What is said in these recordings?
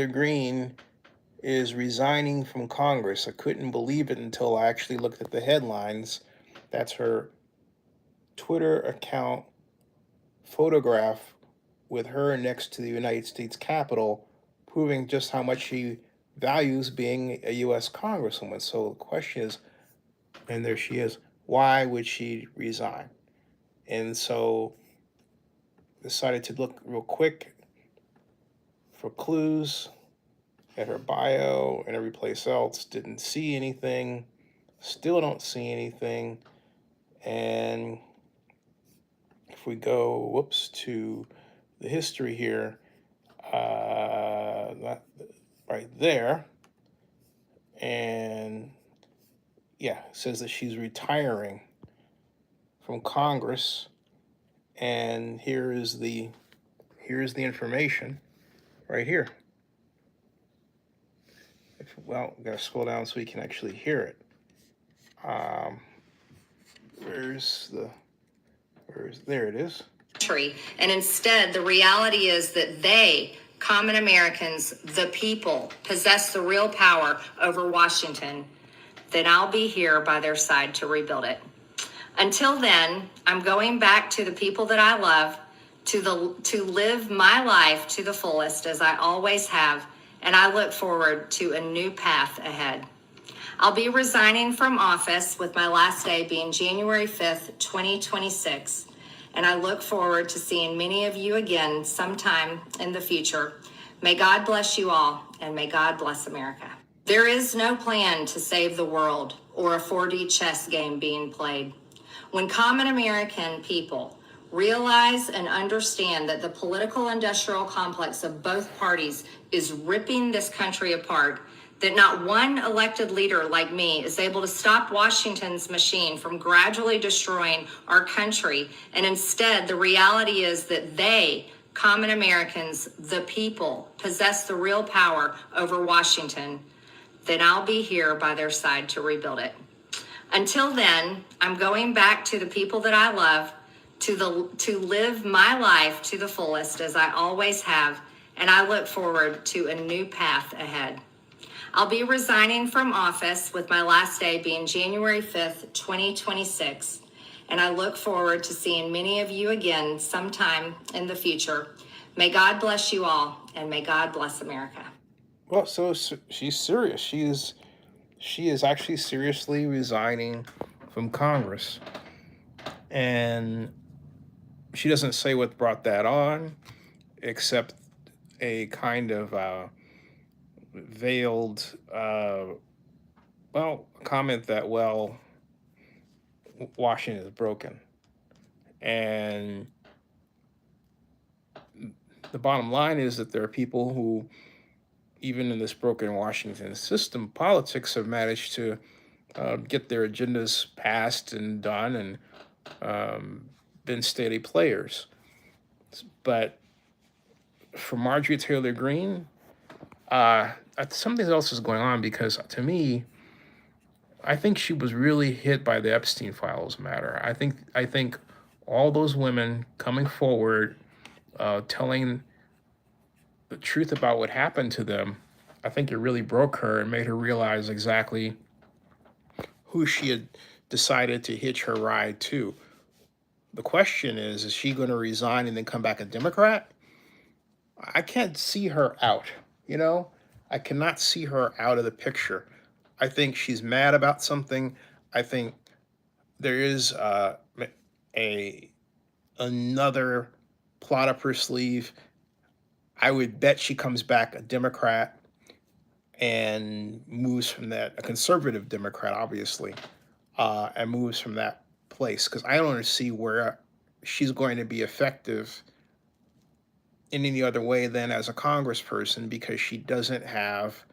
Greene is resigning from Congress. I couldn't believe it until I actually looked at the headlines. That's her Twitter account photograph with her next to the United States Capitol, proving just how much she values being a U.S. Congresswoman. So the question is, and there she is, why would she resign? And so decided to look real quick for clues at her bio and every place else. Didn't see anything. Still don't see anything. And if we go, whoops, to the history here, that right there, and yeah, it says that she's retiring from Congress. And here's the information right here. Well, we gotta scroll down so we can actually hear it. There it is. And instead, the reality is that they, common Americans, the people, possess the real power over Washington, then I'll be here by their side to rebuild it. Until then, I'm going back to the people that I love, to live my life to the fullest as I always have, and I look forward to a new path ahead. I'll be resigning from office with my last day being January 5th, 2026, and I look forward to seeing many of you again sometime in the future. May God bless you all, and may God bless America. There is no plan to save the world or a 4D chess game being played. When common American people realize and understand that the political industrial complex of both parties is ripping this country apart, that not one elected leader like me is able to stop Washington's machine from gradually destroying our country, and instead the reality is that they, common Americans, the people, possess the real power over Washington, then I'll be here by their side to rebuild it. Until then, I'm going back to the people that I love, to live my life to the fullest as I always have, and I look forward to a new path ahead. I'll be resigning from office with my last day being January 5th, 2026, and I look forward to seeing many of you again sometime in the future. May God bless you all, and may God bless America. Well, so she's serious. She is actually seriously resigning from Congress. And she doesn't say what brought that on, except a kind of veiled, comment that, Washington is broken. And the bottom line is that there are people who, even in this broken Washington system, politics have managed to get their agendas passed and done and been steady players. But for Marjorie Taylor Greene, something else is going on, because to me, I think she was really hit by the Epstein files matter. I think all those women coming forward, telling the truth about what happened to them, I think it really broke her and made her realize exactly who she had decided to hitch her ride to. The question is she going to resign and then come back a Democrat? I can't see her out, you know? I cannot see her out of the picture. I think she's mad about something. I think there is another plot up her sleeve. I would bet she comes back a Democrat and moves from that, a conservative Democrat, obviously, and moves from that place, because I don't see where she's going to be effective in any other way than as a congressperson, because she doesn't have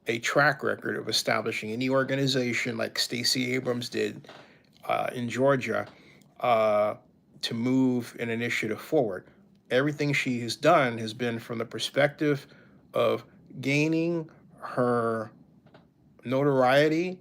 a track record of establishing any organization like Stacey Abrams did in Georgia to move an initiative forward. Everything she has done has been from the perspective of gaining her notoriety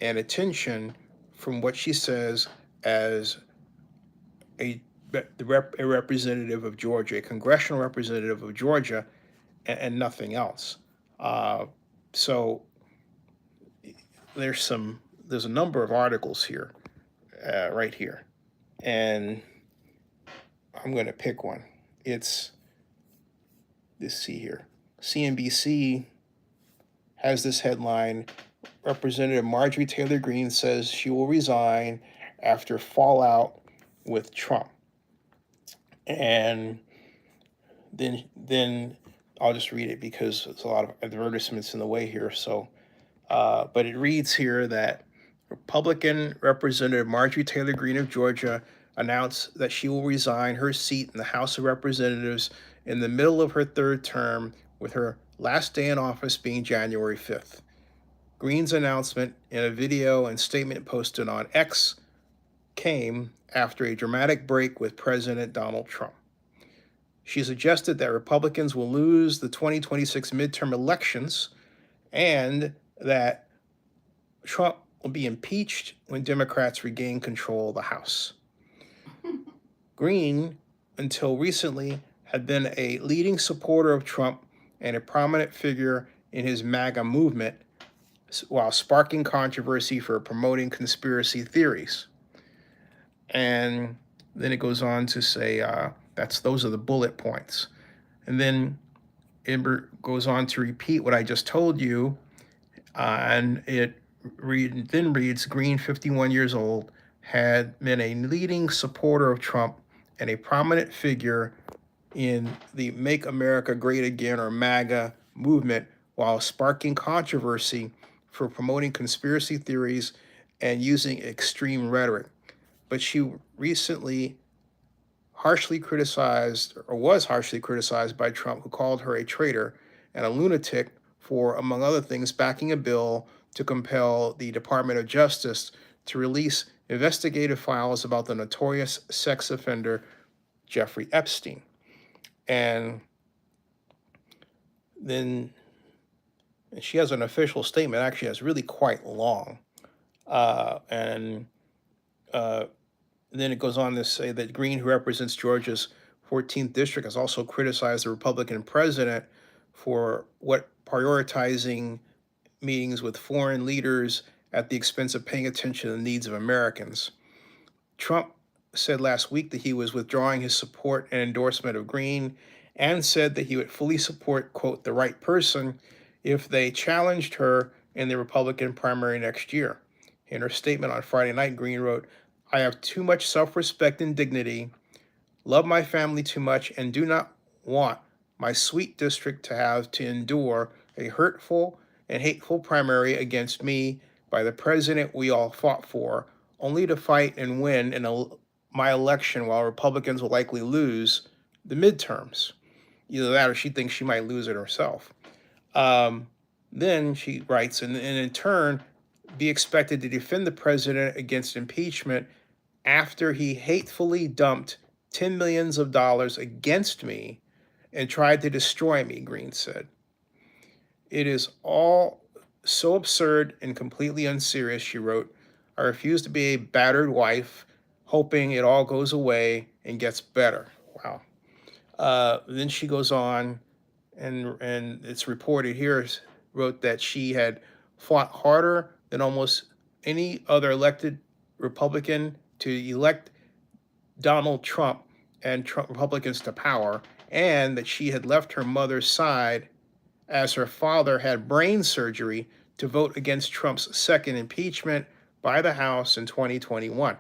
and attention from what she says as a representative of Georgia, a congressional representative of Georgia, and nothing else. Uh, so there's a number of articles here, right here, and I'm going to pick one. Let's see here. CNBC has this headline: Representative Marjorie Taylor Greene says she will resign after fallout with Trump. And then I'll just read it because there's a lot of advertisements in the way here. So, but it reads here that Republican Representative Marjorie Taylor Greene of Georgia announced that she will resign her seat in the House of Representatives in the middle of her third term, with her last day in office being January 5th. Greene's announcement in a video and statement posted on X came after a dramatic break with President Donald Trump. She suggested that Republicans will lose the 2026 midterm elections and that Trump will be impeached when Democrats regain control of the House. Greene, until recently, had been a leading supporter of Trump and a prominent figure in his MAGA movement, while sparking controversy for promoting conspiracy theories. And then it goes on to say those are the bullet points. And then it goes on to repeat what I just told you, and it then reads: Greene, 51 years old, had been a leading supporter of Trump and a prominent figure in the Make America Great Again, or MAGA, movement, while sparking controversy for promoting conspiracy theories and using extreme rhetoric. But she recently was harshly criticized by Trump, who called her a traitor and a lunatic for, among other things, backing a bill to compel the Department of Justice to release investigative files about the notorious sex offender Jeffrey Epstein. And then she has an official statement, actually, that's really quite long. And then it goes on to say that Greene, who represents Georgia's 14th district, has also criticized the Republican president for prioritizing meetings with foreign leaders at the expense of paying attention to the needs of Americans. Trump said last week that he was withdrawing his support and endorsement of Greene, and said that he would fully support, quote, the right person if they challenged her in the Republican primary next year. In her statement on Friday night, Greene wrote, "I have too much self-respect and dignity, love my family too much, and do not want my sweet district to have to endure a hurtful and hateful primary against me by the president we all fought for, only to fight and win in my election while Republicans will likely lose the midterms." Either that or she thinks she might lose it herself. Then she writes, and in turn, be expected to defend the president against impeachment after he hatefully dumped $10 million against me and tried to destroy me, Greene said. It is all so absurd and completely unserious, she wrote. I refuse to be a battered wife, hoping it all goes away and gets better. Wow. Then she goes on, and it's reported here, wrote that she had fought harder than almost any other elected Republican to elect Donald Trump and Trump Republicans to power, and that she had left her mother's side as her father had brain surgery to vote against Trump's second impeachment by the House in 2021.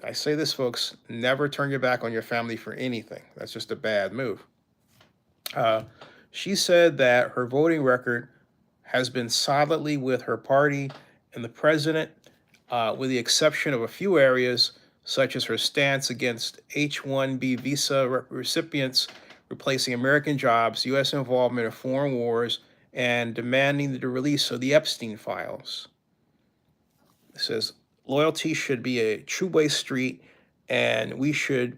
I say this, folks, never turn your back on your family for anything. That's just a bad move. She said that her voting record has been solidly with her party and the president, with the exception of a few areas, such as her stance against H-1B visa recipients, replacing American jobs, U.S. involvement in foreign wars, and demanding the release of the Epstein files. It says, loyalty should be a two-way street, and we should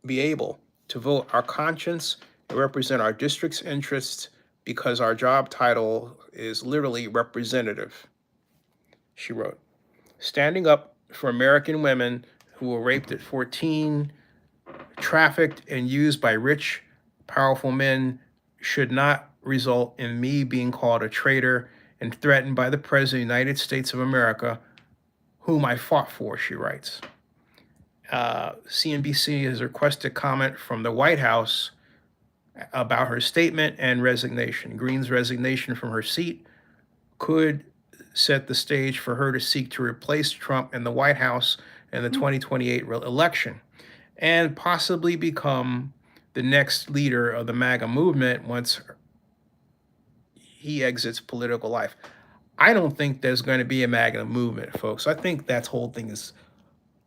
be able to vote our conscience and represent our district's interests because our job title is literally representative, she wrote. Standing up for American women who were raped at 14, trafficked and used by rich powerful men should not result in me being called a traitor and threatened by the President of the United States of America, whom I fought for, she writes. CNBC has requested comment from the White House about her statement and resignation. Greene's resignation from her seat could set the stage for her to seek to replace Trump in the White House in the 2028 election and possibly become the next leader of the MAGA movement once he exits political life. I don't think there's going to be a MAGA movement, folks. I think that whole thing is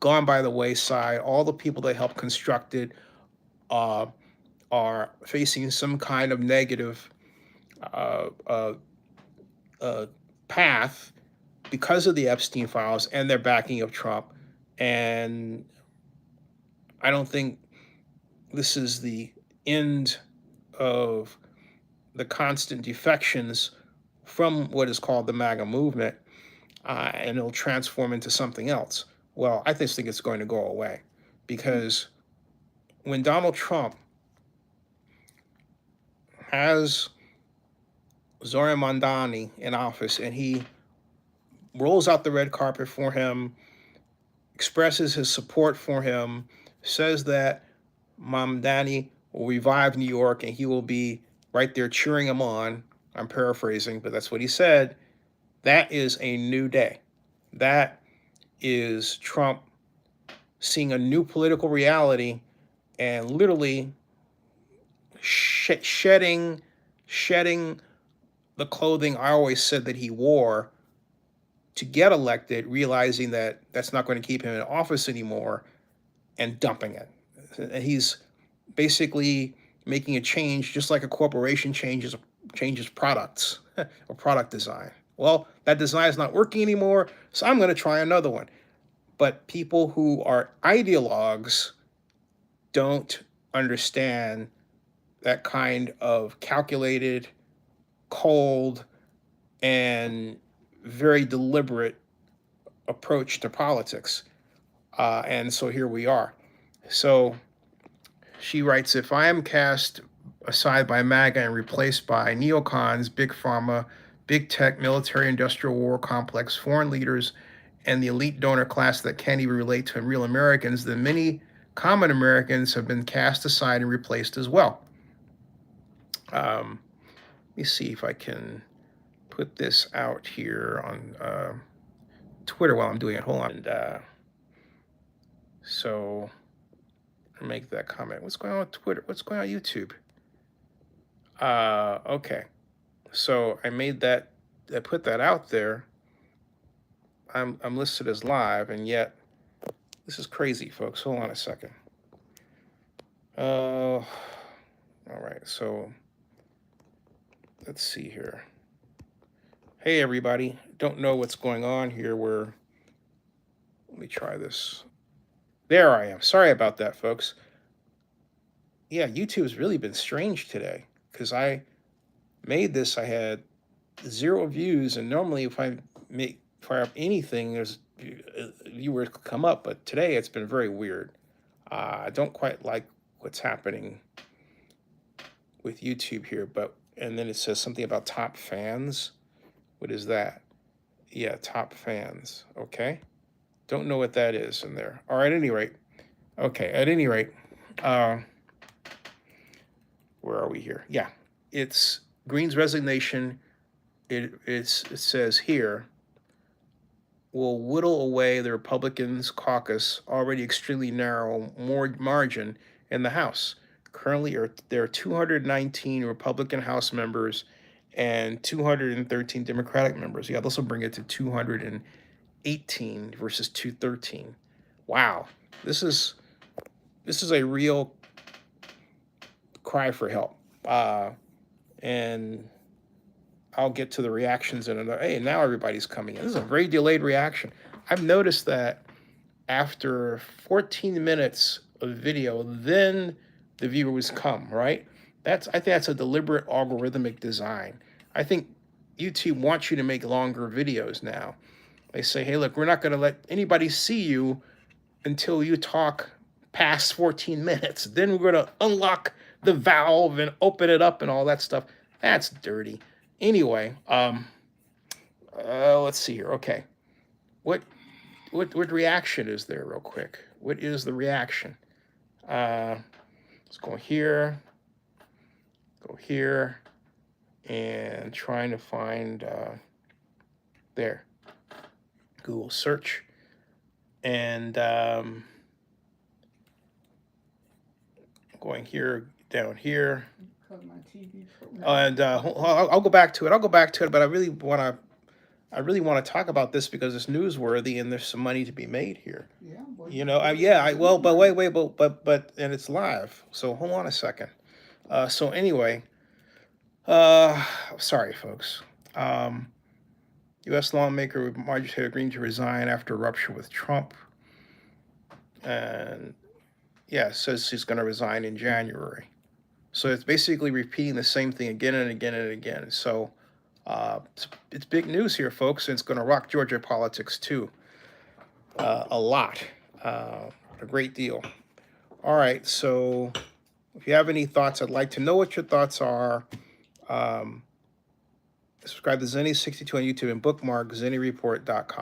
gone by the wayside. All the people that helped construct it are facing some kind of negative path because of the Epstein files and their backing of Trump. And I don't think this is the end of the constant defections from what is called the MAGA movement, and it'll transform into something else. Well, I just think it's going to go away, because when Donald Trump has Zohran Mamdani in office and he rolls out the red carpet for him, expresses his support for him, says that Mamdani will revive New York and he will be right there cheering him on. I'm paraphrasing, but that's what he said. That is a new day. That is Trump seeing a new political reality and literally shedding the clothing I always said that he wore to get elected, realizing that that's not going to keep him in office anymore, and dumping it. And he's basically making a change, just like a corporation changes products or product design. Well, that design is not working anymore, so I'm going to try another one. But people who are ideologues don't understand that kind of calculated, cold, and very deliberate approach to politics. And so here we are. So she writes, if I am cast aside by MAGA and replaced by neocons, big pharma, big tech, military industrial war complex, foreign leaders, and the elite donor class that can't even relate to real Americans, then many common Americans have been cast aside and replaced as well. Let me see if I can put this out here on Twitter while I'm doing it. Hold on. And so I'll make that comment. What's going on with Twitter? What's going on YouTube? Okay. So I made that, I put that out there. I'm listed as live, and yet this is crazy, folks. Hold on a second. All right, so let's see here. Hey, everybody. Don't know what's going on here. Let me try this. There I am. Sorry about that, folks. Yeah, YouTube's really been strange today, because I made this, I had 0 views, and normally if I fire up anything, there's viewers come up, but today it's been very weird. I don't quite like what's happening with YouTube here, and then it says something about top fans. What is that? Yeah, top fans. Okay. Don't know what that is in there. All right, at any rate. Okay, at any rate, where are we here? Yeah, it's Greene's resignation. It says here, will whittle away the Republicans' caucus already extremely narrow margin in the House. Currently, there are 219 Republican House members and 213 Democratic members. Yeah, this will bring it to 218 versus 213. Wow, this is a real cry for help. And I'll get to the reactions in another. Hey, now everybody's coming in. This is a very delayed reaction. I've noticed that after 14 minutes of video, then the viewers come, right? I think that's a deliberate algorithmic design. I think YouTube wants you to make longer videos now. They say, hey, look, we're not going to let anybody see you until you talk past 14 minutes. Then we're going to unlock the valve and open it up and all that stuff. That's dirty. Anyway, let's see here. Okay, what reaction is there, real quick? What is the reaction? Let's go here, and trying to find there. Google search, and going here, down here, and I'll go back to it. But I really want to talk about this because it's newsworthy and there's some money to be made here. Well, but wait, but and it's live. So hold on a second. So anyway, sorry, folks. U.S. lawmaker Marjorie Greene to resign after rupture with Trump, and says she's going to resign in January. So it's basically repeating the same thing again and again and again. So it's big news here, folks, and it's going to rock Georgia politics too, a lot, a great deal. All right, so if you have any thoughts, I'd like to know what your thoughts are. Subscribe to Zenny62 on YouTube and bookmark ZennyReport.com.